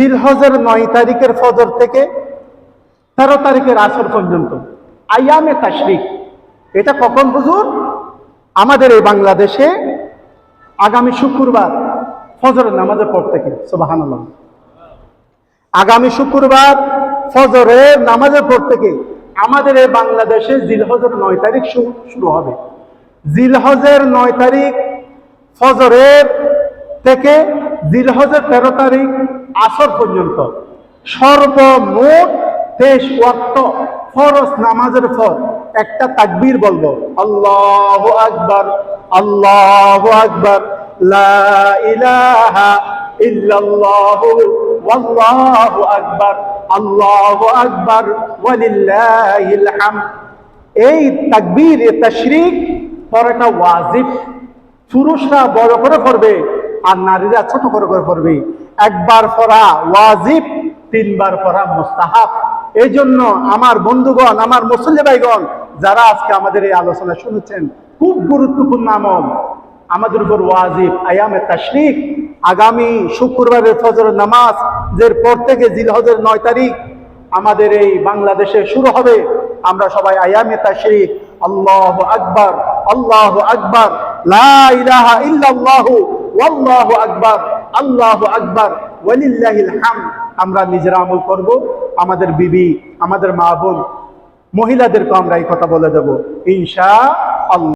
জিলহজের 9 তারিখের ফজর থেকে 13 তারিখের আসর পর্যন্ত আইয়ামে তাশরিক। এটা কখন হুজুর? আমাদের এই বাংলাদেশে আগামী শুক্রবার ফজরের নামাজের পর থেকে। সুবহানাল্লাহ। আগামী শুক্রবার ফজরের নামাজের পর থেকে আমাদের এই বাংলাদেশে জিলহজের 9 তারিখ শুরু হবে। জিলহজের 9 তারিখ ফজরের থেকে জিলহজের 13 তারিখ আসর পর্যন্ত সর্বমোট 23 ওয়াক্ত ফরজ নামাজের পর একটা তাকবীর বলবো, আল্লাহু আকবার, আল্লাহু আকবার, লা ইলাহা ইল্লাল্লাহু ওয়াল্লাহু আকবার, আল্লাহু আকবার ওয়ালিল্লাহিল হামদ। এই তাকবীর তাশরিক পড়াটা ওয়াজিব। পুরুষরা বড় করে পড়বে আর নারীরা ছোট করে পড়বে। একবার পড়া ওয়াজিব, 3 বার পড়া মুস্তাহাব। এই জন্য আমার বন্ধুগণ, আমার মুসল্লি ভাইগণ, যারা আজকে আমাদের এই আলোচনা শুনেছেন, খুব গুরুত্বপূর্ণ আমল আমাদের উপর ওয়াজিব আইয়ামে তাশরিক। আগামী শুক্রবারের ফজরের নামাজ এর পর থেকে জিলহজের 9 তারিখ আমাদের এই বাংলাদেশে শুরু হবে। আমরা সবাই আইয়ামে তাশরিক, আল্লাহু আকবার, আল্লাহু আকবার, লা ইলাহা ইল্লাল্লাহু ওয়াল্লাহু আকবার, আল্লাহু আকবার ওয়ালিল্লাহিল হামদ আমরা নিজেরা আমল করব। আমাদের বিবি, আমাদের মা বোন, মহিলাদেরকে আমরা এই কথা বলে দেব ইনশাআল্লাহ।